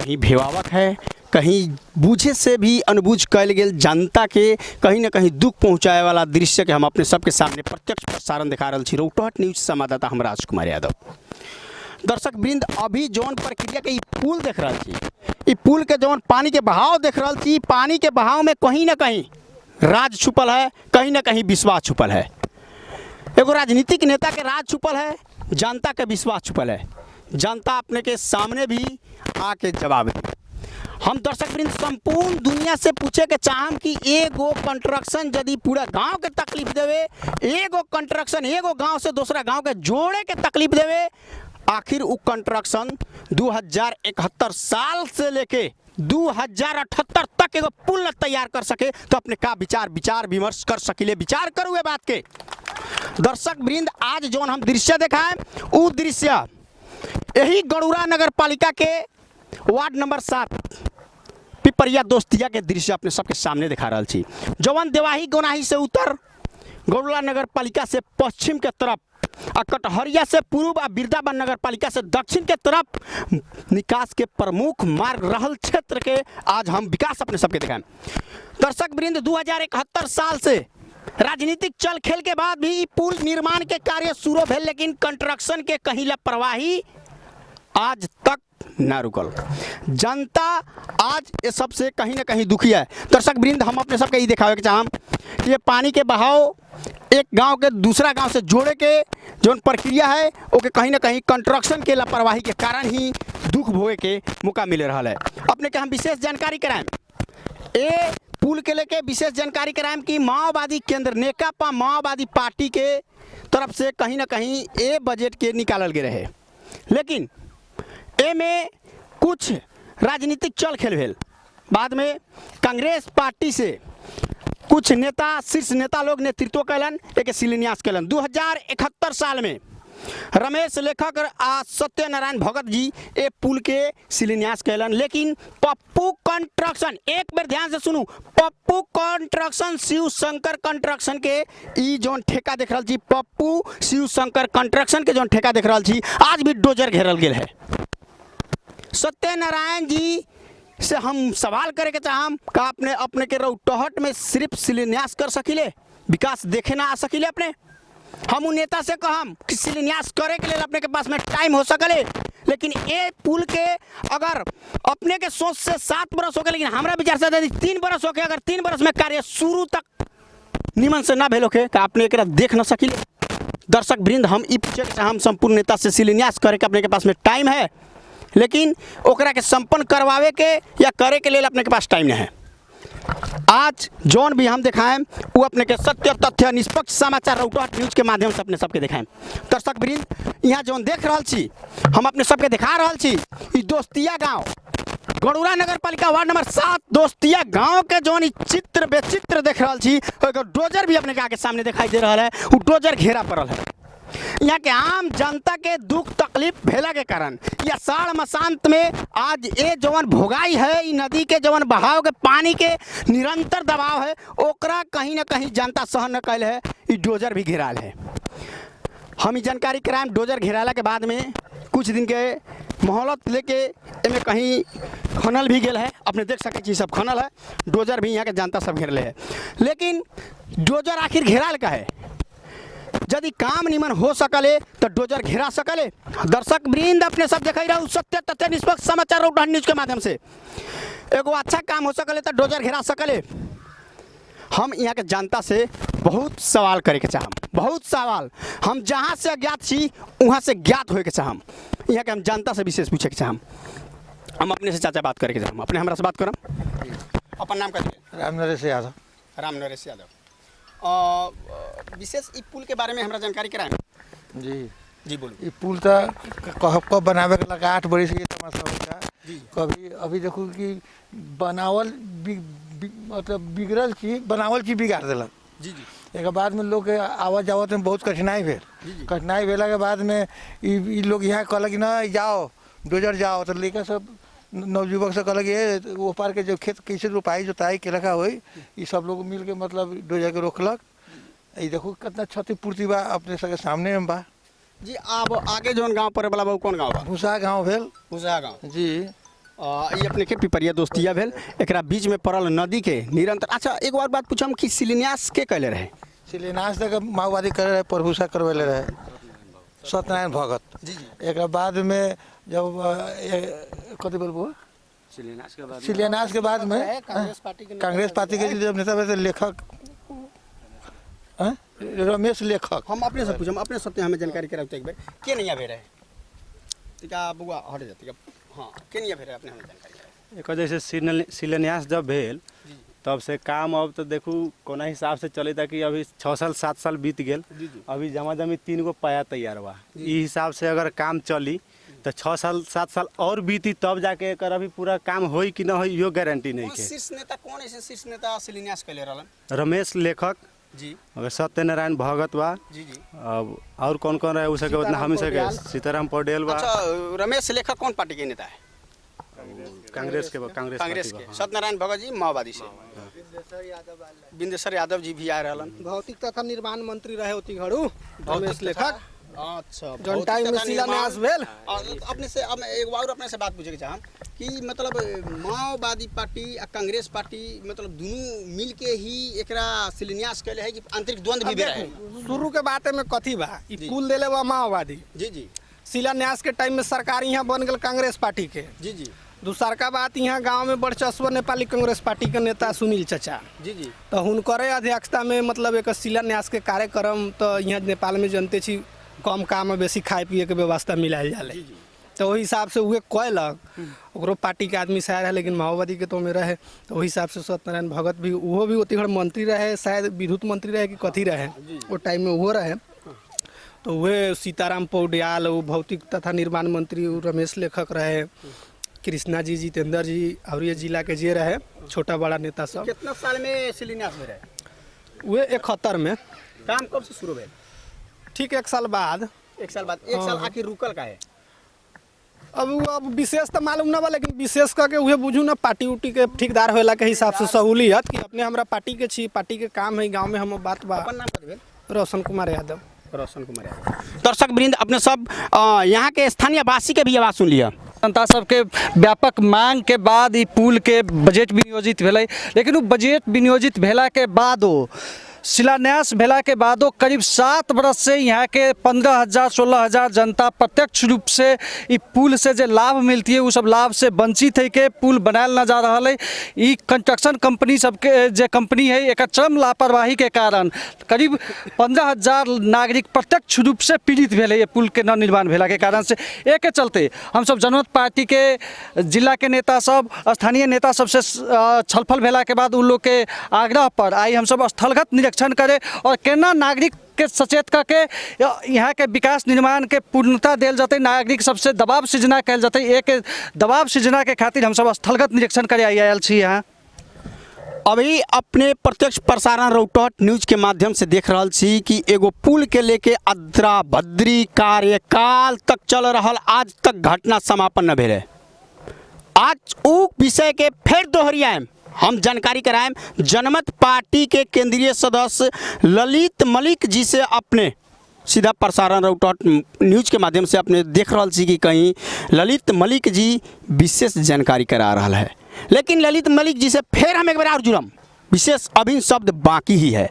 कहीं भेवावक है, कहीं बूझे से भी अनबूझ कैल गेल जनता के कहीं ना कहीं दुख पहुँचाए वाला दृश्य के हम अपने सबके सामने प्रत्यक्ष प्रसारण दिखा रहा छी। रौटहट न्यूज संवाददाता हम राजकुमार यादव। दर्शक वृंद, अभी जौन प्रक्रिया के पुल देख रहा छी, ई पुल के जौन पानी के बहाव देख रहा छी, पानी के बहाव में कहीं ना कहीं राज छुपल है, कहीं ना कहीं विश्वास छुपल है। एगो राजनीतिक नेता के राज छुपल है, जनता के विश्वास छुपल है। जनता अपने के सामने भी आके जवाब दे। हम दर्शक वृंद संपूर्ण दुनिया से पूछे के चाहम कि एगो कंस्ट्रक्शन यदि पूरा गांव के तकलीफ देवे, एगो कंस्ट्रक्शन एगो गांव से दूसरा गांव के जोड़े के तकलीफ देवे, आखिर वो कंस्ट्रक्शन 2071 साल से लेके 2078 तक एगो पुल तैयार कर सके तो अपने का विचार विमर्श कर सकिले। विचार करू ये बात के। दर्शक वृंद, आज जौन हम दृश्य देखाएं वो दृश्य यही गरुड़ा नगर पालिका के वार्ड नंबर 7 पिपरिया दोस्तिया के दृश्य अपने सबके सामने दिखा रहा छी। जवन देवाही गोनाही से उत्तर, गरुड़ा नगर पालिका से पश्चिम के तरफ, और कटहरिया से पूर्व और बिरदाबाद नगर पालिका से दक्षिण के तरफ निकास के प्रमुख मार्ग रहल क्षेत्र के आज हम विकास अपने सबके दिखाएं। दर्शक वृंद, 2071 साल से राजनीतिक चल खेल के बाद भी पुल निर्माण के कार्य शुरू भेल, लेकिन कंस्ट्रक्शन के कहीं लापरवाही आज तक ना रुकल। जनता आज ये सबसे कहीं ना कहीं दुखी है। दर्शक वृंद, हम अपने सबके ये दिखावे के चाहम कि ये पानी के बहाव एक गांव के दूसरा गांव से जोड़े के जो प्रक्रिया है ओके कहीं ना कहीं कंस्ट्रक्शन के लापरवाही के कारण ही दुख भोगे के मौका मिल रहा है। अपने के हम विशेष जानकारी कराएं, ए पुल के लेके विशेष जानकारी कराएं कि माओवादी केंद्र नेकापा माओवादी पार्टी के तरफ से कहीं ना कहीं ए बजट के निकालल गए रहे, लेकिन ए में कुछ राजनीतिक चल खेल भेल। बाद में कांग्रेस पार्टी से कुछ नेता, शीर्ष नेता लोग नेतृत्व कैलन, एक शिलान्यास कैलन। 2071 साल में रमेश लेखक आ सत्यनारायण भगत जी ए पुल के शिलान्यास कैलन, लेकिन पप्पू कंस्ट्रक्शन, एक बार ध्यान से सुनू, पप्पू कंस्ट्रक्शन शिव शंकर कंस्ट्रक्शन के ई जोन ठेका देख रहा छी, पप्पू शिव शंकर कंस्ट्रक्शन के जोन ठेका देख रहा छी, आज भी डोजर घेरल गेल है। सत्यनारायण जी से हम सवाल करे के चाहम का अपने के रौटहट में सिर्फ शिलान्यास कर सकिले, विकास देखे ना आ सकिले अपने। हम उन नेता से कहम कि शिलान्यास करे के लिए अपने के पास में टाइम हो सकले, लेकिन ये पुल के अगर अपने के सोच से 7 बरस हो गए, लेकिन हमारा विचार से 3 बरस हो गए, अगर 3 बरस में कार्य शुरू तक निमन से ना भेल होके का अपने एक देख ना सकिले। दर्शक वृंद, हम ई पूछे के हम संपूर्ण नेता से शिलान्यास करे के अपने के पास में टाइम है, लेकिन ओकरा के संपन्न करवावे के या करे के लिए अपने के पास टाइम नहीं है। आज जौन भी हम दिखाएं वो अपने के सत्य तथ्य निष्पक्ष समाचार रौटहट न्यूज के माध्यम से अपने सबके दिखाएं। दर्शक वृंद, यहाँ जौन देख रहा छी हम अपने सबके दिखा रहा छी, ई दोस्तिया गांव गरुड़ा नगर पालिका वार्ड नंबर 7 दोस्तिया गांव के जौन चित्र बेचित्र देख रहा छी, डोजर भी अपने के आगे सामने दिखाई दे रहा है, वो डोजर घेरा पड़ल है। यहाँ के आम जनता के दुख तकलीफ भेला के कारण या साढ़ मसांत में आज ये जवन भोगाई है, ई नदी के जवन बहाव के पानी के निरंतर दबाव है, ओकरा कहीं ना कहीं जनता सहन न कैल है, ई डोजर भी घेराल है। हम ये जानकारी कराएं, डोजर घेराला के बाद में कुछ दिन के मोहलत लेके एमे कहीं खनल भी गेल है, अपने देख सके छी सब खनल है, डोजर भी यहाँ के जनता सब घेरले है। लेकिन डोजर आखिर घेराल का है, यदि काम निमन हो सकले तो डोजर घेरा सकले। दर्शक वृंद, अपने सब देख रहा सत्य तथ्य निष्पक्ष समाचार रौटहट न्यूज के माध्यम से एगो अच्छा काम हो सकले तो डोजर घेरा सकले। हम यहाँ के जनता से बहुत सवाल करे के चाहम, बहुत सवाल। हम जहाँ से अज्ञात छी वहाँ से ज्ञात होए के चाहम। यहाँ के हम जनता से विशेष पूछे के चाहम। हम अपने से चाचा बात करे के चाहम, अपने हमरा से बात करम। अपन नाम कहिए। राम नरेश यादव। राम नरेश यादव। विशेष ई पुल के बारे में हमरा जानकारी कराएं। जी जी बोलू। ये पुल तो कब बनावे के लगा 8 बड़ी से ये समस्या होता जी। कभी अभी देखो कि बनावल मतलब बिगड़ल चीज बनावल चीज बिगाड़ दिलक। जी जी। एक बाद में लोग के आवाज जावत में बहुत कठिनाई भेल। कठिनाई भेला के बाद में ई लोग यहाँ कहलक कि ना जाओ डोजर जाओ, तो लेकर सब नवयुवक से कहलक ये वो पार के जो खेत कैसे रोपाई जोताई के रखा हुई, ये सब लोग मिल के मतलब डोजर के रोकलक। ये देखो कितना क्षतिपूर्ति बा अपने सबके सामने में बा। जी। अब आगे जौन गांव पड़े वाला बा कौन गांव बा? भूसा गाँव भेल। भूसा गांव जी। ये अपने के पिपरिया दोस्तिया भेल, एकरा बीच में पड़ल नदी के निरंतर। अच्छा एक और बात पूछम कि शिलान्यास के कैले रहे? शिलान्यास तक माओवादी करे रहे, प्रभु सा करवेले रहे सत्यनारायण भगत। एक बाद में जब कथी बोलबो शिलान्यास के बाद में कांग्रेस पार्टी के जब नेता बने लेखक रमेश लेखक। हम अपने से पूछम, अपने सबते हमें जानकारी कराते एक बार के नहीं आवे रहे टिका बुआ हट जाती हाँ के नहीं आवे रहे अपने हमें जानकारी कराए। एक जैसे शिलान्यास जब भेल तब से काम अब तो देखू कोना हिसाब से चले था कि अभी 6 साल 7 साल बीत गेल, अभी जमा जमी 3 गो पाया तैयार हुआ। ई हिसाब से अगर काम चली तो 6 साल 7 साल और बीती तब जाके एकर अभी पूरा काम होई कि ना होई यो गारंटी नहीं के। शीर्ष नेता कौन है? शीर्ष नेता शिलान्यास कैले रहलन? रमेश लेखक जी, अगर सत्यनारायण भगत बा जी जी। अब और कौन कौन रहे उसके उतना हम सके सीताराम पटेल बा। अच्छा रमेश लेखक कौन पार्टी के नेता है? कांग्रेस के सत्यनारायण भगत जी माओवादी से। बिंदेश्वर यादव जी भी आए रहलन। भौतिक तथा निर्माण मंत्री रहे होती घड़ू रमेश लेखक। अच्छा जौन टाइम में शिलान्यास भेल। अपने से अब एक बार अपने से बात पूछे के चाहम कि मतलब माओवादी पार्टी आ कांग्रेस पार्टी मतलब दोनों मिल के ही एकरा शिलान्यास कैले है कि आंतरिक द्वंद्व भी रहे? शुरू के बात में कथी बा ई पुल देले बा माओवादी। जी जी। शिलान्यास के टाइम में सरकार यहाँ बन गल कांग्रेस पार्टी के। जी जी। दूसर का बात यहाँ गांव में बड़चस्व नेपाली कांग्रेस पार्टी के नेता सुनील चचा। जी जी। तो हुनकरे अध्यक्षता में मतलब एक शिलान्यास के कार्यक्रम तो यहाँ नेपाल में जनते छी कम काम में बेसी खाए पिए के व्यवस्था मिलायल जाले। तो वही हिसाब से उहे कैलक, ओकरो पार्टी के आदमी शायद है लेकिन माओवादी के तो में रहे। तो वही हिसाब से सत्यनारायण भगत भी उहो भी ओतिघड़ मंत्री रहे, शायद विद्युत मंत्री रहे कि कथी रहे वो टाइम में उहो रहे। तो वह सीताराम पौड्याल वो भौतिक तथा निर्माण मंत्री रमेश लेखक रहे, कृष्णा जी, जितेंद्र जी और ये जिला के जे रहे छोटा बड़ा नेता सब। कितना साल में शिलान्यास में रहे? वे 71 में। काम कब से शुरू भेल? ठीक 1 साल बाद। 1 साल बाद। 1 साल आखिर रुकल का है? अब विशेष तो मालूम ना बा लेकिन विशेष करके उहे बुझू ना पार्टी उटी के ठेकेदार होला के हिसाब से सहूलियत कि अपने हमरा पार्टी के छी, पार्टी के काम है गांव में हम बात बा। अपन नाम कथी भेल? रोशन कुमार यादव। रोशन कुमार यादव। दर्शक वृंद अपने सब यहाँ के स्थानीय वासी के भी आवाज़ सुन लिया। जनता सबके व्यापक मांग के बाद ई पुल के बजट विनियोजित भेलै, लेकिन वो बजट विनियोजित भेला के बादो शिलान्यास भेला के बादो करीब 7 बरस से यहाँ के 15,000-16,000 जनता प्रत्यक्ष रूप से ई पुल से जो लाभ मिलती है वो सब लाभ से वंचित है के पुल बनायल न जा रहा है। ई कंस्ट्रक्शन कंपनी सबके जो कंपनी है एक चरम लापरवाही के कारण करीब 15,000 नागरिक प्रत्यक्ष रूप से पीड़ित भेले ये पुल के न निर्माण भेला के कारण से। एक के चलते हम सब जनमत पार्टी के जिला के नेता सब स्थानीय नेता सबसे छलफल भेला के बाद उन लोग के आग्रह पर आई हम सब स्थलगत निरीक्षण करे और केना नागरिक के सचेत करके यहाँ के विकास निर्माण के पूर्णता देल जाते, नागरिक सबसे दबाव सृजना कैल जाते। एक दबाव सृजना के खातिर हम सब स्थलगत निरीक्षण करे आयल छी। यहाँ अभी अपने प्रत्यक्ष प्रसारण रौटहट न्यूज के माध्यम से देख रहा छी कि एगो पुल के लेके अद्रा भद्री कार्यकाल तक चल रहा, आज तक घटना समापन न भेले। आज उ विषय के फिर दोहरियाएं हम जानकारी कराएं जनमत पार्टी के केंद्रीय सदस्य ललित मलिक जी से अपने सीधा प्रसारण रौटहट न्यूज के माध्यम से अपने देख रहा छी कि कहीं ललित मलिक जी विशेष जानकारी करा रहा है। लेकिन ललित मलिक जी से फिर हम एक बार और जुड़म, विशेष अभी शब्द बाकी ही है।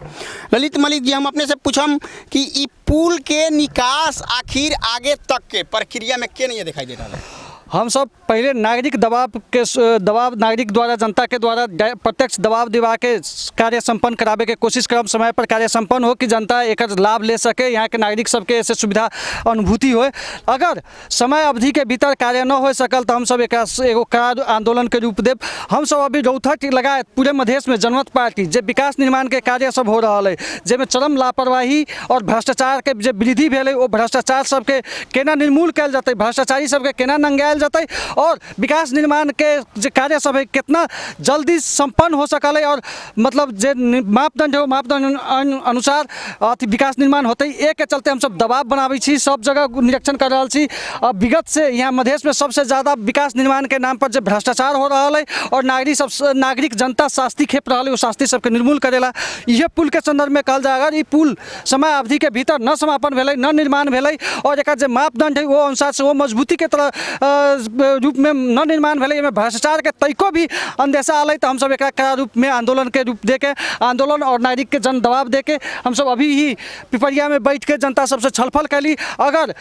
ललित मलिक जी हम अपने से पूछम कि ई पुल के निकास आखिर आगे तक के प्रक्रिया में क्या नहीं दिखाई दे रहा है? हम सब पहले नागरिक दबाव नागरिक द्वारा जनता के द्वारा प्रत्यक्ष दबाव दिवा के कार्य संपन्न करावे के कोशिश करब, समय पर कार्य संपन्न हो कि जनता एक लाभ ले सके, यहाँ के नागरिक सबके ऐसे सुविधा अनुभूति हो। अगर समय अवधि के भीतर कार्य न हो सकल तो हम सब एक एगो कार्य आंदोलन के रूप देव। हम सब अभी रौटहट लगाए पूरे मधेश में जनमत पार्टी जे विकास निर्माण के कार्य सब हो रहा है, जेमें चरम लापरवाही और भ्रष्टाचार के जे वृद्धि भेल वो भ्रष्टाचार सबके केना निर्मूल कल जाते, भ्रष्टाचारी सबके केना नंगायल जाते और विकास निर्माण के जो कार्य सब है कितना जल्दी संपन्न हो सकल है और मतलब जे मापदंड हो मापदंड अनुसार विकास निर्माण होते। एक के चलते हम सब दबाव बनावे छी, सब जगह निरीक्षण कर रहा छी। अब विगत से यहाँ मधेश में सबसे ज़्यादा विकास निर्माण के नाम पर जो भ्रष्टाचार हो रहा है और नागरिक जनता शास्ति खेप रहा है वो शास्ति सबके निर्मूल करेला। यह पुल के संदर्भ में कहल जाएगा ये पुल समय अवधि के भीतर न समापन भेलै न निर्माण भेलै और एक जो मापदंड है वो अनुसार से वो मजबूती के तरह रूप में न निर्माण भेलै, एहिमे भ्रष्टाचार के तरीको भी अंदेशा आलै, तो हम सब एकरा कड़ा रूप में आंदोलन के रूप दे के, आंदोलन और नागरिक के जन दबाव दे के हम सब अभी ही पिपरिया में बैठ के जनता सबसे छलफल कैली। अगर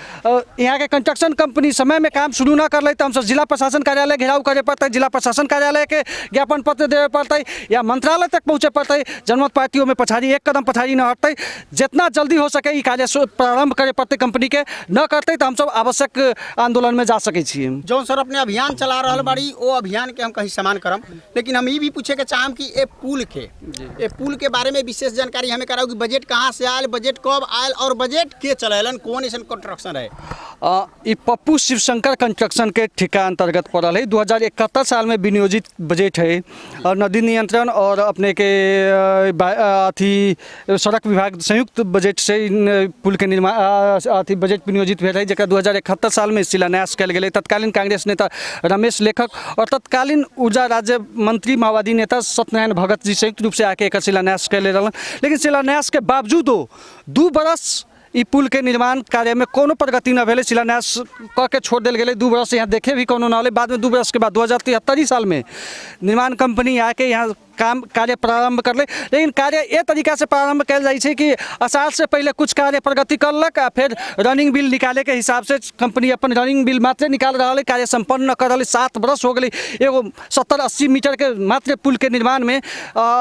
यहाँ के कंस्ट्रक्शन कंपनी समय में काम शुरू न कर ले तो हम सब जिला प्रशासन कार्यालय घेराव करे पड़ते, जिला प्रशासन कार्यालय के ज्ञापन पत्र देवे पड़ते या मंत्रालय तक पहुँचे पड़ते। जनमत पार्टियों में पछाड़ी एक कदम पछाड़ी न हटते, जितना जल्दी हो सके ये कार्य प्रारंभ करे पड़ते, कंपनी के न करते तो हम सब आवश्यक आंदोलन में जा सके छिए। जौन सर अपने अभियान चला रहा बाड़ी वो अभियान के हम कहीं समान करम, लेकिन हम ये भी पूछे के चाहम कि ये पुल के बारे में विशेष जानकारी हमें कराओ कि बजट कहाँ से आयल, बजट कब आयल और बजट के चलेलन, कौन ऐसा कंस्ट्रक्शन है? ये पप्पू शिवशंकर कंस्ट्रक्शन के ठेका अंतर्गत पड़ल है। 2071 साल में विनियोजित बजट है और नदी नियंत्रण और अपने के अथी सड़क विभाग संयुक्त बजट से पुल के निर्माण अथी बजट विनियोजित भेल है, जरा 2071 साल में शिलान्यास कल गए। तत्कालीन कांग्रेस नेता रमेश लेखक और तत्कालीन ऊर्जा राज्य मंत्री माओवादी नेता सत्यनारायण भगत जी संयुक्त रूप से आके एक शिलान्यास कैले रहलन, लेकिन शिलान्यास के बावजूद 2 बरस ई पुल के निर्माण कार्य में कोनो प्रगति न भेले, शिलान्यास करके छोड़ दिल गए। 2 बरस यहाँ देखे भी कोनो न होले। बाद में 2 बरस के बाद 2073 साल में निर्माण कंपनी आके यहाँ काम कार्य प्रारंभ कर ले, लेकिन कार्य ये तरीका से प्रारंभ कल जाए छै कि असाल से पहले कुछ कार्य प्रगति करलक आ फिर रनिंग बिल निकाले के हिसाब से कंपनी अपन रनिंग बिल मात्र निकाल रहा है, कार्य संपन्न न कर रहा। 7 बरस हो गए, एगो 70-80 मीटर के मात्र पुल के निर्माण में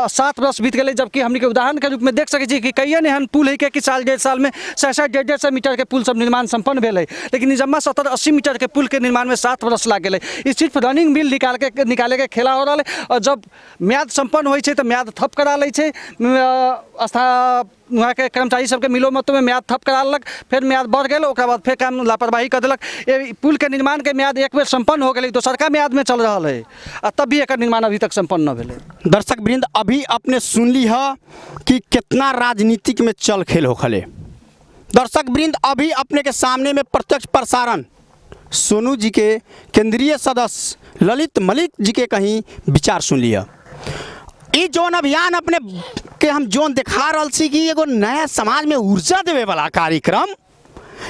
7 बरस बीत गए, जबकि हमने के उदाहरण के रूप में देख सके छी कि कई एहन पुल है कि साल 1.5 साल में 150-150 मीटर के पुल सब निर्माण संपन्न भेल है, लेकिन जम्मा 70-80 मीटर के पुल के निर्माण में 7 बरस लाग गए। ई सिर्फ रनिंग बिल निकाले के खेला हो रहा है, और जब म्याद संपन्न हो तो म्याद थप करा ले छै। वहाँ के कर्मचारी सबके मिलो मतो में म्याद थप करा लक, फिर म्याद बढ़ गए, ओकरा बाद फिर काम लापरवाही कर दिलक। ये पुल के निर्माण के म्याद एक बेर संपन्न हो गई, दोसरका म्याद में चल रहा है, आ तब भी एक निर्माण अभी तक संपन्न न भेले। दर्शक वृंद, अभी आपने सुन ली है कि कितना राजनीतिक में चल खेल होखले। दर्शक वृंद, अभी अपने के सामने में प्रत्यक्ष प्रसारण सोनू जी के केंद्रीय सदस्य ललित मलिक जी के कहीं विचार सुन लिया। ये जोन अभियान अपने के हम जोन दिखा रहा सी कि एगो नया समाज में ऊर्जा देवे वाला कार्यक्रम,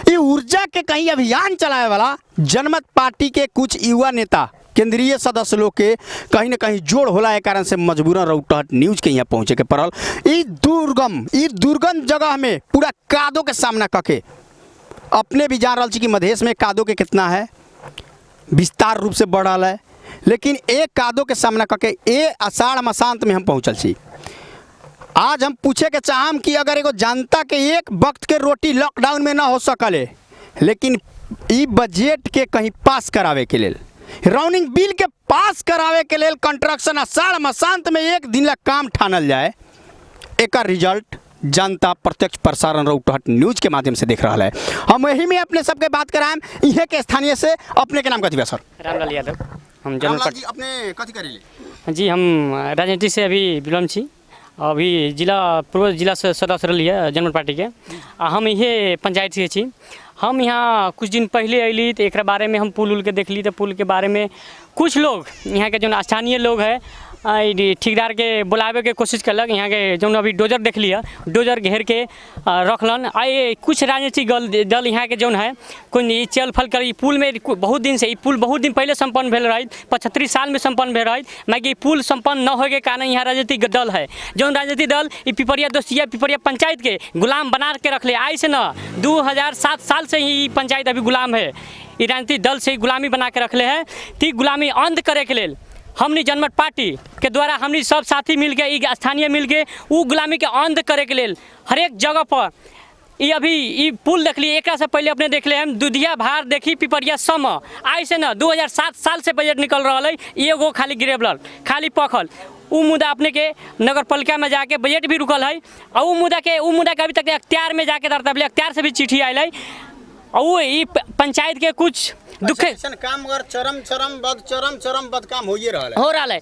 ये ऊर्जा के कहीं अभियान चलाए वाला जनमत पार्टी के कुछ युवा नेता केंद्रीय सदस्य लोग के कहीं न कहीं जोड़ होला है, कारण से मजबूरन रौटहट न्यूज के यहाँ पहुँचे के पड़ल। ये दुर्गम जगह में पूरा कादो के सामना करके अपने भी जान रहा छी कि मधेश में कादो के कितना है विस्तार रूप से बढ़ रहा है, लेकिन एक कादो के सामना करके ये आषाढ़ मसांत में हम पहुँचल छी। आज हम पूछे के चाहम कि अगर एगो जनता के एक वक्त के रोटी लॉकडाउन में ना हो सकले, लेकिन ई बजट के कहीं पास करावे के लेल, रनिंग बिल के पास करावे के लेल कंस्ट्रक्शन आषाढ़ मसांत में एक दिन ला काम ठानल जाए, एक रिजल्ट जनता प्रत्यक्ष प्रसारण रौटहट न्यूज के माध्यम से देख रहा है। हम यही में अपने सबके बात कराएं इहे के स्थानीय से। अपने के नाम कथी बा सर? रामलाल यादव। हम रामलाल जी, अपने कथी करेली? जी हम राजनीति से अभी बिलोंग छी, अभी पूर्व जिला सदस्य रही जनमत पार्टी के। हम ये पंचायत से छी। हम यहाँ कुछ दिन पहले अली तो एक बारे में हम पुल उल के देख ली, तो पुल के बारे में कुछ लोग यहाँ के जो स्थानीय लोग है ठेकेदार के बुलावे के कोशिश करलक। यहाँ के जो अभी डोजर देख लिया, डोजर घेर के रखलन। आए कुछ राजनीतिक दल यहाँ के जो है कोई चल फल कर पुल में बहुत दिन से पुल बहुत दिन पहले संपन्न भेल रही, 75 साल में संपन्न भेल रही, मगर पुल संपन्न न होने के कारण यहाँ राजनीतिक दल है जो राजनीतिक दल पिपरिया दोस्तिया पिपरिया पंचायत के गुलाम बना के रख ले। आई से न 2007 साल से ही पंचायत अभी गुलाम है, ये राजनीतिक दल से गुलामी बना के रखले है। ती गुलामी अंत करे के लेल हमनी जनमत पार्टी के द्वारा हमनी सब साथी मिल के स्थानीय मिल के वो गुलामी के अंत करे के लेल हर एक जगह पर ये अभी ये पुल देख ली। एक से पहले अपने देख ले हम दुधिया भार देखी पिपरिया सम आई से न 2007 साल से बजट निकल रहा है, एगो खाली गिरेबल खाली पखल उ मुद्दा अपने के नगर पालिका में जाके बजट भी रुकल है, और उ मुद्दा के अभी तक अख्तियार में जाके दरतबले अख्तियार से भी चिट्ठी आयल है। और ये पंचायत के कुछ दुख काम अगर चरम बद काम हो रहा है।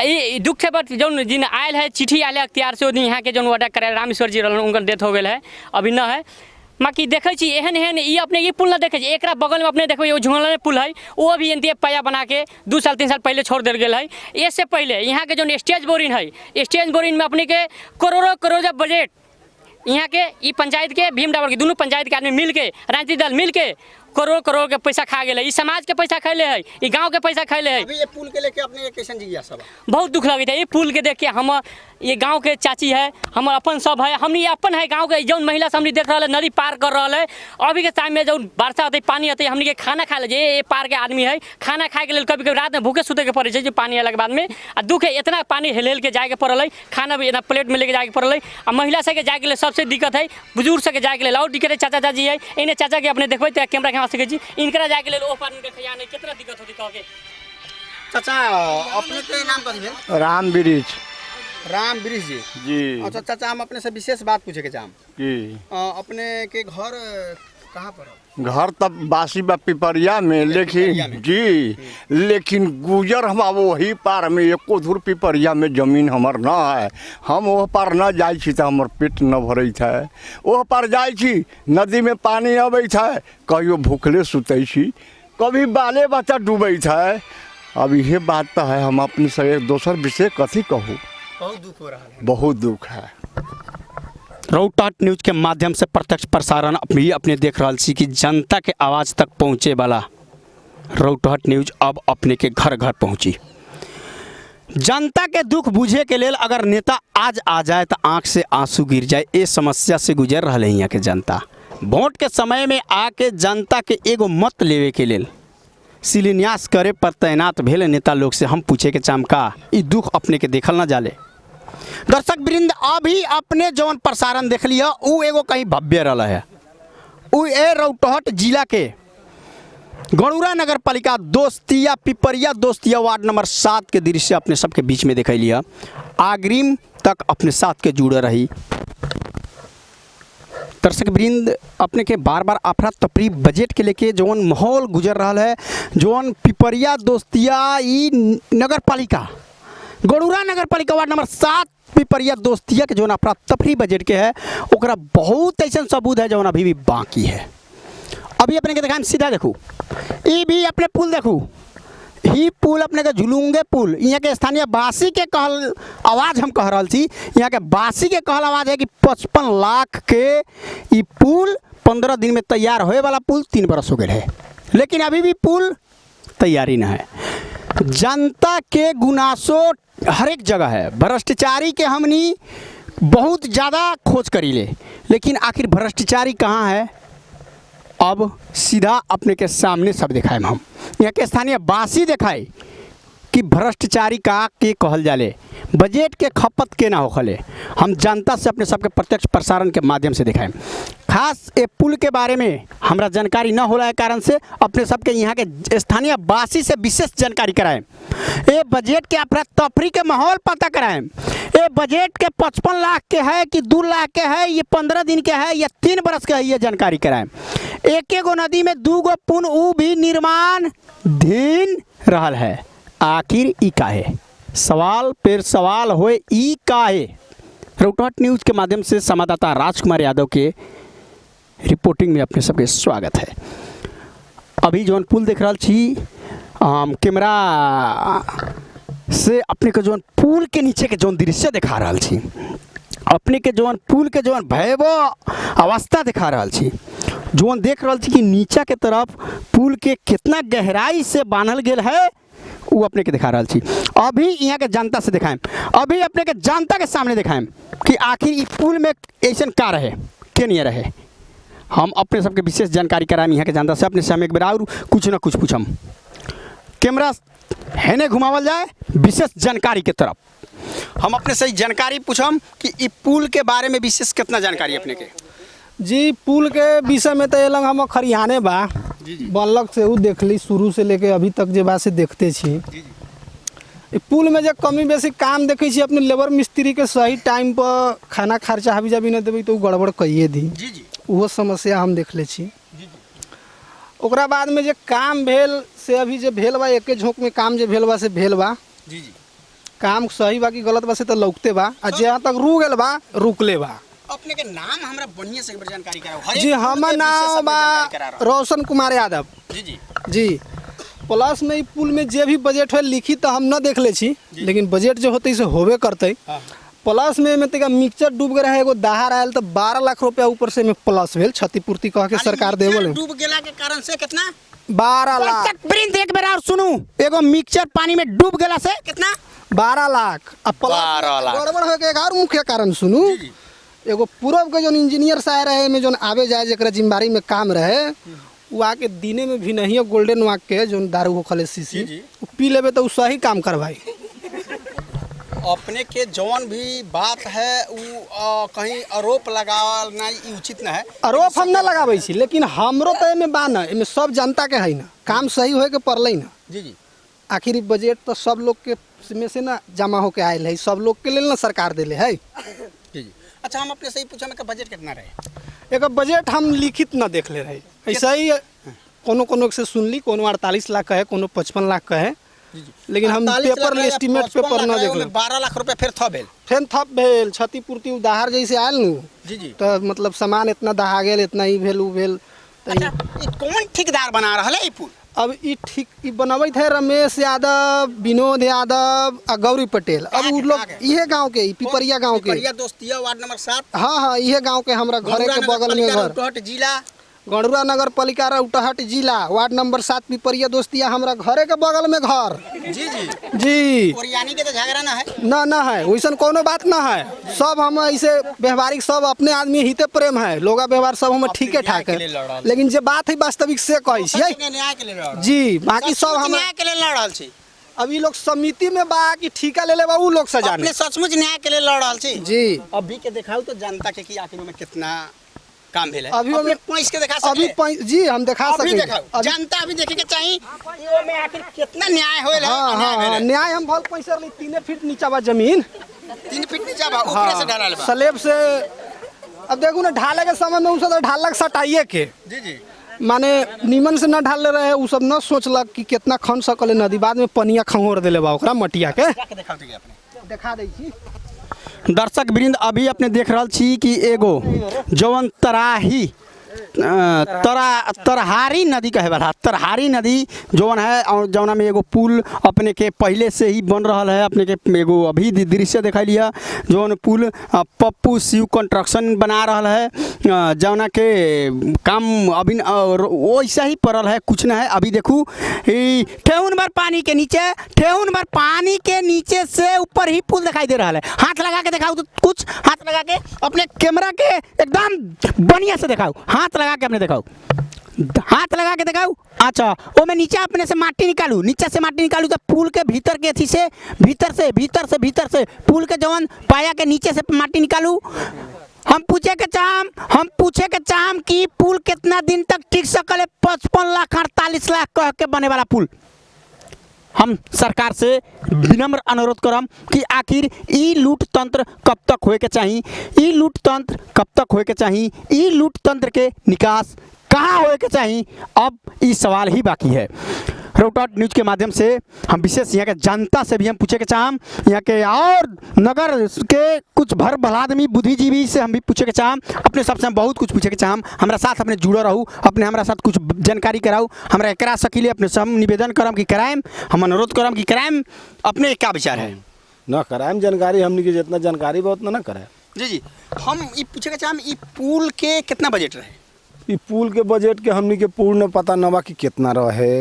ये दुख बट जो जिन आयल है चिट्ठी आयल है अख्तियार से, यहाँ के जो वादा करे रामेश्वर जी रहन उनका डेथ हो गया है, अभी न है। बाकी देखे छी एहन ये अपने ये पुल ना देखे छी, एक बगल में अपने देखो ये झुंगल पुल है, वो अभी एनते पाया बना के 2 साल 3 साल पहले छोड़ दिल गया है। इससे पहले यहाँ के जो स्टेज बोरिंग है, स्टेज बोरिंग में अपने के करोड़ों बजट यहाँ के पंचायत के भीम डाबर के दोनों पंचायत के आदमी मिल के राजनीतिक दल मिल के करोड़ करोड़ के पैसा खा गए, ई समाज के पैसा खैले है, ई गांव के पैसा खैले है। अभी ये पुल के लेके अपने कैसन जिज्ञासा बा? बहुत दुख लगे थे ये पुल के देख के। हम ये गांव के चाची है, हम अपन सब है, हमने अपन है गांव के जौन महिला से हमने देख रहा है नदी पार कर रहा है। अभी के टाइम में जब वर्षा होते पानी आते हमने के खाना खा ले, ये पार के आदमी है खाना खाए के लिए कभी कभी रात में भूखे सुते के पड़े जो पानी आने के बाद में। आ दुख है इतना पानी हेल के जाए के पड़ल है, खाना भी इतना प्लेट में लेके जाए के पड़ल है। आ महिला से के जाए के लिए सबसे दिक्कत है, बुजुर्ग से के जाए के लिए और दिक्कत है। चाचा चाची है इन्हें चाचा के अपने देखो कैमरा के सके जी इनकरा जाए के लिए ओ पार खिया नहीं कितना दिक्कत होती कह के। चाचा अपने के नाम कथी भेल? राम ब्रिज राम वृक्ष जी। जी अच्छा चाचा हम अपने से विशेष बात पूछे के चाहम, जी अपने के घर कहाँ पर हो? घर तब बासी बा पिपरिया में, लेकिन जी लेकिन गुजर हम वही पार में एको धूर पिपरिया में जमीन हमर ना है। हम वह पार न जाइ छी तो हमर पेट न भरैत है। वह पार जाइ छी नदी में पानी अबैत है, कहियो भूखले सुतै छी, कभी बाले बच्चा डूबैत है। अब यह बात तो है, हम अपने से एक दोसर विषय कथी कहूँ। बहुत दुख हो रहा है। बहुत दुख है। रौतहट न्यूज के माध्यम से प्रत्यक्ष प्रसारण अपने देख रहा छी कि जनता के आवाज़ तक पहुँचे वाला रौतहट न्यूज अब अपने के घर घर पहुँची। जनता के दुख बुझे के लेल अगर नेता आज आ जाए तो आँख से आंसू गिर जाए, ये समस्या से गुजर रहा है यहाँ के जनता। वोट के समय में आके जनता के एगो मत लेवे के लेल शिलान्यास करे पर तैनात भेल नेता लोग से हम पूछे के चाम का ई दुख अपने के देखल ना जाले। दर्शक वृंद अभी अपने जौन प्रसारण देख लिया उ एगो कहीं भव्य रहा है। उ ए रौतहट जिला के गणुरा नगर पालिका दोस्तिया पिपरिया दोस्तिया वार्ड नंबर 7 के दृश्य अपने सबके बीच में दिखाई लिया। अग्रिम तक अपने साथ के जुड़े रही। दर्शक वृंद अपने के बार बार अफरा तफरी बजट के लेके जौन माहौल गुजर रहा है, जौन पिपरिया दोस्तिया ई नगर पालिका गणुरा नगर पालिका वार्ड नंबर 7 पिपरिया दोस्तिया के जौन अफरा तफरी बजट के है ओकरा बहुत ऐसा सबूत है जौन अभी भी बाकी है। अभी अपने के देखाएं सीधा देखू, ये भी अपने पुल देखू, ही पुल अपने के झुलुंगे पुल यहाँ के स्थानीय वासी के कहल आवाज़ हम कह रहा थी। यहाँ के वासी के कहल आवाज़ है कि 55 लाख के ये पुल 15 दिन में तैयार होए वाला पुल 3 बरस हो गए है, लेकिन अभी भी पुल तैयारी ना है। जनता के गुनासो हर एक जगह है। भ्रष्टाचारी के हमनी बहुत ज़्यादा खोज करी ले, लेकिन आखिर भ्रष्टाचारी कहाँ है अब सीधा अपने के सामने सब दिखाए हम। यहाँ के स्थानीय वासी दिखाए कि भ्रष्टाचारी का के कहल जाले, बजट के खपत के ना होखले। हम जनता से अपने सबके प्रत्यक्ष प्रसारण के माध्यम से दिखाएं। खास ये पुल के बारे में हमरा जानकारी न होला के कारण से अपने सबके यहाँ के स्थानीय वासी से विशेष जानकारी कराएं। ये बजट के अफरा तफरी के माहौल पता कराएं। ये बजट के 55 लाख के है कि 2 लाख के है, ये 15 दिन के है या 3 बरस के है, ये जानकारी कराएं। एक गो नदी में 2 गो पुल उ भी निर्माणाधीन रहल है। आखिर ई काहे सवाल पर सवाल होए, ई काहे। रौतहट न्यूज के माध्यम से संवाददाता राजकुमार यादव के रिपोर्टिंग में अपने सबके स्वागत है। अभी जौन पुल देख रहा छी कैमरा से अपने के जौन पुल के नीचे के जौन दृश्य दिखा रहा छी, अपने के जौन पुल के जौन भयावह अवस्था दिखा रहा छी, जौन देख रहा छी कि नीचा के तरफ पुल के कितना गहराई से बांधल गेल है वो अपने के दिखा रहा छी। अभी यहाँ के जनता से दिखाएं, अभी अपने के जनता के सामने दिखाएं कि आखिर इस पुल में ऐसा का रहे के नहीं रहे। हम अपने सबके विशेष जानकारी कराएं यहाँ के जनता से। अपने से हम एक बार और कुछ ना कुछ पूछम, कैमरा हैने घुमावल जाए विशेष जानकारी के तरफ। हम अपने से जानकारी पूछम कि इस पुल के बारे में विशेष कितना जानकारी अपने के? जी पुल के विषय में तो ये लग हम खरियाने बा बनलक से उ देखली शुरू से लेके अभी तक जे बा से देखते छी। पुल में जो कमी बेसी काम देखे छी, अपने लेबर मिस्त्री के सही टाइम पर खाना खर्चा हावी जाबी न देबी तो गड़बड़ कइए दी, वो समस्या हम देख ले छी। ओकरा बाद में जे काम भेल से अभी जे भेल बा एक झोंक में काम जे भेल बा से भेल बा। काम सही बा कि गलत बा से तो लौकते बा, आ जहाँ तक रुक गेल बा रुकले बा। अपने के नाम हमरा बढ़िया से जानकारी कराओ। जी हमार नाम बा रोशन कुमार यादव। जी प्लस में पुल में जे भी बजट है लिखी तो हम न देख ले छी, लेकिन बजट जो होते से होबे करते। प्लस में तक मिक्सचर डूब गए रहे एगो दहार आयल तो 12 लाख रुपया ऊपर से में प्लस भेल क्षतिपूर्ति कह के सरकार देवल डूब गेला के कारण से कितना 12 लाख दर्शक वृंद एक बेर और सुनू एगो मिक्सचर पानी में डूब गेला से कितना 12 लाख अब 12 लाख। गड़बड़ हो के एक और मुख्य कारण सुनू एगो पूर्व के जो इंजीनियर साहब रहे में जो आवे जाए जरा जिम्मेदारी में काम रहे वो आके दिने में भी नहीं गोल्डन वाक के जो दारू हो खले सीसी पी लेवे तो सही काम करवाई। अपने के जौन भी बात है वो कहीं आरोप लगाना उचित न है। आरोप हम ना लगाबै छी लेकिन हमरो तो एमे बा ना एमे सब जनता के है ना काम सही होए के पड़लै ना जी आखिर ई बजट तो सब लोग के में से ना जमा होके आयल है सब लोग के लेल ना सरकार देले है। जी अच्छा हम अपने से ही पूछा में बजट कितना रहे एक बजट हम लिखित ना देख ले रहे ऐसा ही कोनो से सुनली कोनो 48 लाख का है कोनो 55 लाख का है लेकिन हम पेपर एस्टीमेट पेपर ना देख ले 12 लाख रुपया फिर थप भेल क्षतिपूर्ति उधार जैसे आयल नु जी तो मतलब सामान इतना दहा गेल इतना ही भेल उ भेल अच्छा ई कौन ठेकेदार बना रहा है ई पुल अब ई ठीक ई बनबैत है रमेश यादव विनोद यादव आ गौरी पटेल अब उ लोग इहे गांव के पिपरिया गांव के पिपरिया दोस्तिया वार्ड नंबर 7 हाँ इहे गांव के हमरा घरे के बगल में घर जिला गणुआ नगर पालिका उटहट जिला वार्ड नंबर 7 पिपरिया दोस्तिया हमरा घरे के बगल में घर जी जी और यानी के तो झगड़ा ना है ना है वैसन कोनो बात ना है सब हम ऐसे व्यवहारिक सब अपने आदमी हिते प्रेम है लोगा व्यवहार सब हम ठीके ठाक है लेकिन जे बात है वास्तविक से कहै छियै न्याय के लिए जी बाकी सब हम न्याय के लिए लड़ रहल छी अभी लोग समिति में बा कि ठीका ले लेबा उ लोग सजाने अपने सचमुच न्याय के लिए लड़ रहल छी जी अभी के दिखाऊ तो जनता के कि आखिर में कितना काम भेल है अभी अपने पैस के दिखा अभी जी हम दिखा अभी सके दिखाओ जनता अभी देखे के चाहिए कि में आखिर कितना न्याय होल है हाँ न्याय हम भल पैसा ली 3 फीट नीचा बा जमीन 3 फीट नीचा बा ऊपर से ढालल बा स्लैब से अब देखू ना ढाले के समय में उ सब ढालक सटाइए के जी माने नीमन से न ढाल रहे उ सब न सोचलक कि कितना खन सकले नदी बाद में पनिया खंगोर देले बा ओकरा मटिया के दिखाओ अपने दिखा दै छी दर्शक वृंद अभी अपने देख रहल छी कि एगो जवन तराही तरहारी नदी कहे वाला तरहारी नदी जौन है और जौना में एगो पुल अपने के पहले से ही बन रहा है अपने के एगो अभी दृश्य दिखा लिया जौन पुल पप्पू शिव कंस्ट्रक्शन बना रहा है जौना के काम अभी वैसा ही पड़ल है कुछ ना है अभी देखू ठेहुन भर पानी के नीचे से ऊपर ही पुल दिखाई दे रहा है हाथ लगा के दिखाओ तो कुछ हाथ लगा के अपने कैमरा के एकदम बढ़िया से दिखाओ हाथ लगा के अपने दिखाओ हाथ लगा के दिखाओ अच्छा वो में नीचे अपने से माटी निकालू नीचे से माटी निकालू तो पुल के भीतर के अथी से भीतर से पुल के जवन पाया के नीचे से माटी निकालू हम पूछे के चाहम कि पुल कितना दिन तक टिक सकले 55 लाख 48 लाख कह के बने वाला पुल हम सरकार से विनम्र अनुरोध करम कि आखिर ई लूट तंत्र कब तक होए के चाहिए ई लूट तंत्र के निकास कहाँ होए के चाहिए अब ई सवाल ही बाकी है। रोटॉट न्यूज के माध्यम से हम विशेष यहाँ के जनता से भी हम पूछे के चाहम यहाँ के और नगर के कुछ भर भला आदमी बुद्धिजीवी से हम भी पूछे के चाहम अपने सबसे हम बहुत कुछ पूछे के चाहम हमारा साथ अपने जुड़े रहू अपने हमारा साथ कुछ जानकारी कराऊ हमरा एकरा सकीले अपने से हम निवेदन करम कि कराएम हम अनुरोध करम कि कराएम अपने क्या विचार है ना कराएम जानकारी हमने की जितना जानकारी बा उतना ना कराए जी हम ये पूछे के चाहम ई पुल के कितना बजट रहे ई पुल के बजट के हमनी के पूर्ण पता न बा कि कितना रहे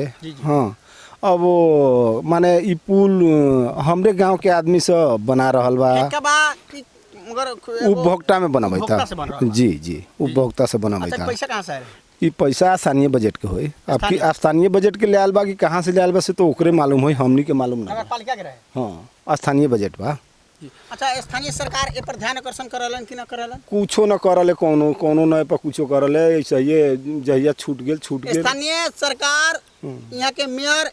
हाँ अब माने ई पुल हमरे गांव के आदमी से बना रहल बा उपभोक्ता में बनाबै था जी उपभोक्ता से बनाबै था पैसा कहाँ से आए ई पैसा स्थानीय बजट के होई अब की स्थानीय बजट के ले आल बा कि कहाँ से ले आल बा से तो ओकरे मालूम होई हमनी के मालूम ना नगरपालिका के रहे हाँ स्थानीय बजट बा अच्छा स्थानीय सरकार ए पर ध्यान आकर्षण करलन कि ना करलन कुछो न करले कोनो न पर कुछो करले ऐसे ये जहिया छूट गेल स्थानीय सरकार यहाँ के मेयर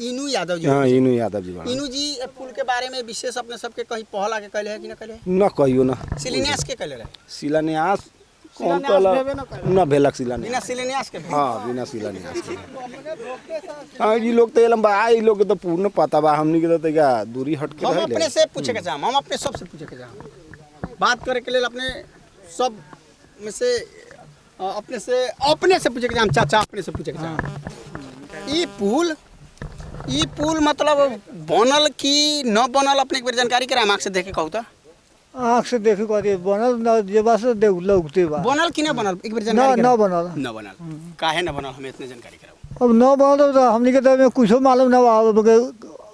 इनू यादव जी हाँ इनू यादव जी इनू जी पुल के बारे में विशेष अपने सबके कहीं पहल आके कहले है कि ना कहले न कहियो ना शिलान्यास के कहले रहे शिलान्यास कौन कहला न भेलक शिलान्यास बिना शिलान्यास के हाँ बिना शिलान्यास के हाँ ये लोग तो लंबा ई लोग तो पूर्ण पता बा हमनी के तो तैका दूरी हट के हम रहे अपने से पूछे के चाहम हम अपने सबसे पूछे के चाहम बात करे के लिए अपने सब में से अपने से पूछे के चाहम चाचा अपने से पूछे के चाहम ई पुल मतलब बनल कि न बनल अपने एक बार जानकारी कराम आँख से देखे कहू तो आँख से देखे कहते बनल न जे बस देख लौकते बा बनल कि ना बनल एक बार न जानकारी न बनल न बनल काहे न बनल हमें इतने जानकारी कराओ। अब न बनल तो हमनी के तो में कुछो मालूम न बा अब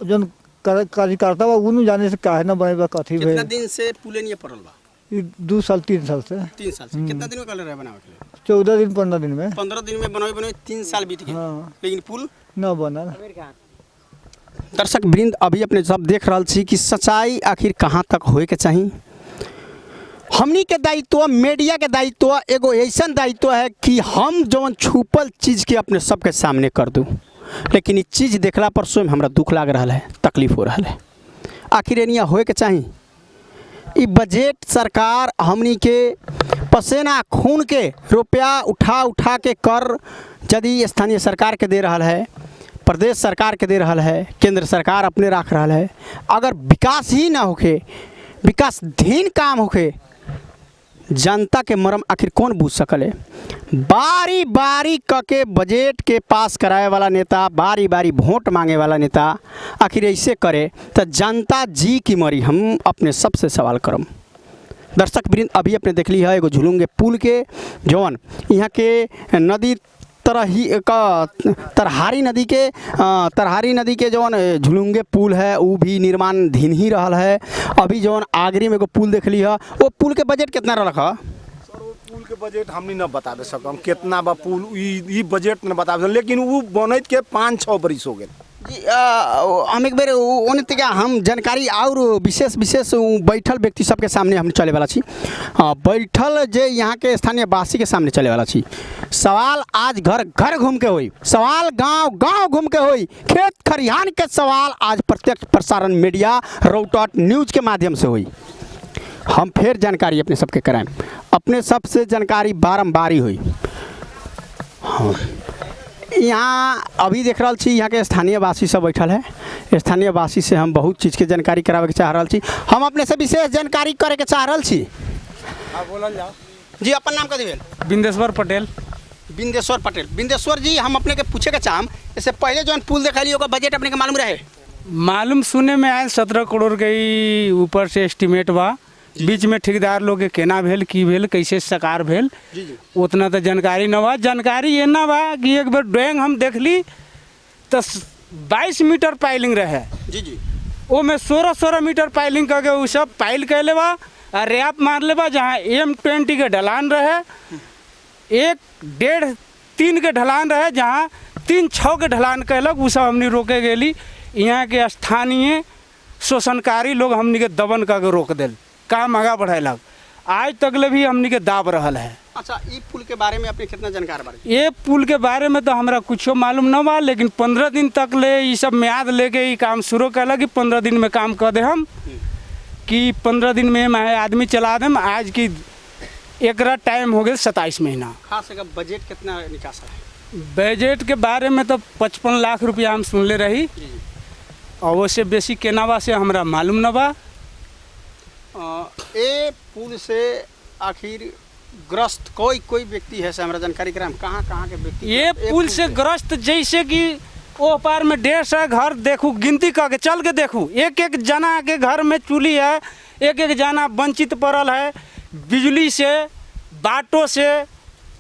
जन कार्यकर्ता बा उनु जाने से काहे न बने बा कथी कितना भइल दिन से पुले नहीं पड़ल बा? ई 2 साल 3 साल से 3 साल से। कितना दिन में कल रहे बनावे के लिए? 14 दिन 15 दिन में 15 दिन में बनावे 3 साल बीत गए। हाँ। लेकिन पुल न बनल। दर्शक वृंद अभी अपने सब देख रहा छी कि सच्चाई आखिर कहाँ तक होए के चाहिए। हमनी के दायित्व मीडिया के दायित्व एगो ऐसा दायित्व है कि हम जौन छुपल चीज़ के अपने सबके सामने कर दूँ, लेकिन ये चीज़ देखला पर स्वयं हमरा दुख लाग रहा है, तकलीफ हो रहा है। आखिर एनिया होए के चाहिए। ई बजट सरकार हमनी के पसेना खून के रुपया उठा उठा के कर यदि स्थानीय सरकार के दे रहा है, प्रदेश सरकार के दे रहा है, केंद्र सरकार अपने रख रहा है, अगर विकास ही ना होके विकासधीन काम होके जनता के मरम आखिर कौन बूझ सकले। बारी बारी के बजट के पास कराए वाला नेता, बारी बारी वोट मांगे वाला नेता आखिर ऐसे करे तो जनता जी की मरी हम अपने सबसे सवाल करम। दर्शक वृंद अभी अपने देख ली है एगो झुलुंगे पुल के जौन यहाँ के नदी तरहारी नदी के जौन झुलुंगे पुल है वो भी निर्माणाधीन ही रहा है। अभी जौन आगरी में एगो पुल देख ली है वो पुल के बजट कितना रखा? सर वो पुल के बजट हमनी न बता दे सकम कितना बा पुल ई बजट न बता दे, लेकिन वो बनत के 5-6 बरिस हो गए जी। हम एक बेर ओने तक हम जानकारी और विशेष बैठल व्यक्ति सबके सामने हम चले वाला छी। बैठल जे यहाँ के स्थानीय वासी के सामने चले वाला छी। सवाल आज घर घर घूम के होई, सवाल गांव गांव घूम के होई, खेत खरिहान के सवाल आज प्रत्यक्ष प्रसारण मीडिया रौटहट न्यूज के माध्यम से होई। हम फिर जानकारी अपने सबके कराएं, अपने सबसे जानकारी बारम्बारी हुई। हाँ, यहाँ अभी देख रहा छी यहाँ के स्थानीय वासी सब बैठल है। स्थानीय वासी से हम बहुत चीज़ के जानकारी करावे के चाह रहा छी। हम अपने से विशेष जानकारी करे के चाह रहा छी। बोलल जाओ जी, अपन नाम का दिवेल? बिंदेश्वर पटेल। बिंदेश्वर पटेल। बिंदेश्वर जी, हम अपने के पूछे के चाहम, इससे पहले जो पुल देखा ओकर बजट अपने के मालूम रहे? मालूम सुने में आयल 17 करोड़ के ही ऊपर से एस्टिमेट बा। बीच में ठेकेदार लोग के केना भेल की भेल कैसे सकार भेल उतना तो जानकारी न बा। जानकारी ये ना बा कि एक बार ड्राइंग हम देख ली तो 22 मीटर पाइलिंग रहे जी। वो में 16 मीटर पाइलिंग करके वो सब पाइल कैले बा और रैप मार ले बा। जहाँ M20 के ढलान रहे, 1.5-3 के ढलान रहे, जहाँ 3-6 के ढलान कहलक वो सब हमने रोके गेली। यहाँ के स्थानीय शोषणकारी लोग हमनी के दबन करके रोक दिल, काम आगा बढ़ेलक। आज तक भी हमनी के दाब रहल है। अच्छा, ये पुल के बारे में अपने कितना जानकार बारे? ये पुल के बारे में तो हमरा कुछ मालूम न बा, लेकिन 15 दिन तक ले ये सब म्याद लेके ये काम शुरू कैलक कि 15 दिन में काम कर दे हम, कि 15 दिन में हम आदमी चला देम। आज की एकरा टाइम हो गया 27 महीना। खास अगर बजट कितना निकासा है? बजट के बारे में तो 55 लाख रुपया हम सुनले रही, और उससे बेसी केनावा से हमरा मालूम न बा। ये पुल से आखिर ग्रस्त कोई व्यक्ति है से हमरा जानकारी कराम, कहाँ के व्यक्ति? ये पुल से ग्रस्त जैसे कि ओ पार में 150 घर देखू, गिनती करके चल के देखू, एक जना के घर में चूल्ही है, एक जना वंचित पड़ल है बिजली से, बाटों से।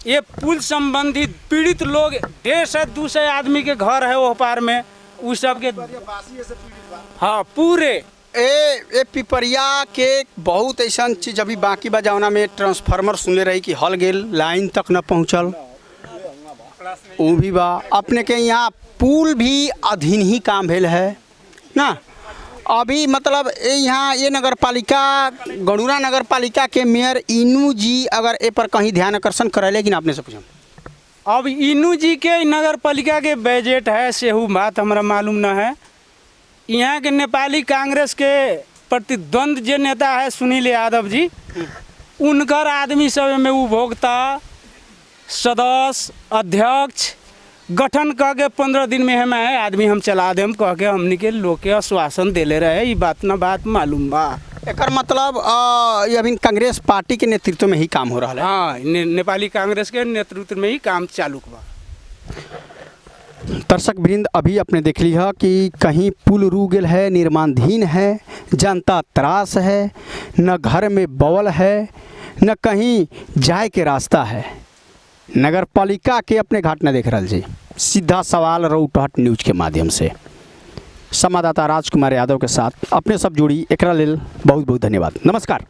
ये पुल संबंधित पीड़ित लोग 150-200 आदमी के घर है वो पार में, उस सब के। हाँ, पूरे ए पिपरिया के बहुत ऐसा चीज अभी बाकी बा जौना में ट्रांसफार्मर सुनले रही कि हल गेल, लाइन तक न पहुँचल, वो भी बा। अपने के यहाँ पुल भी अधीन ही काम भेल है ना अभी। मतलब यहाँ ये नगर पालिका गणुरा नगर पालिका के मेयर इनू जी अगर ए पर कहीं ध्यान आकर्षण करे, लेकिन आपने से पूछा अब इनू जी के नगर पालिका के बजट है सेहू बात हमरा मालूम न है। यहाँ के नेपाली कांग्रेस के प्रतिद्वंद जो नेता है सुनील यादव जी, उनकर आदमी सब में उपभोक्ता सदस्य अध्यक्ष गठन करके 15 दिन में हम आदमी हम चला देम कह के हमनी के लोग के आश्वासन देले रहे। ये बात न बात मालूम बा। एकर मतलब ये अभी कांग्रेस पार्टी के नेतृत्व में ही काम हो रहा है? हाँ, नेपाली कांग्रेस के नेतृत्व में ही काम चालू बा। दर्शक वृंद अभी अपने देख लिया कि कहीं पुल रू गेल है, निर्माणाधीन है, जनता त्रास है, न घर में बवल है, न कहीं जाए के रास्ता है। नगर पालिका के अपने घाट न देख रहा जी। सीधा सवाल रौटहट न्यूज के माध्यम से संवाददाता राजकुमार यादव के साथ अपने सब जुड़ी एकरा लेल बहुत बहुत धन्यवाद। नमस्कार।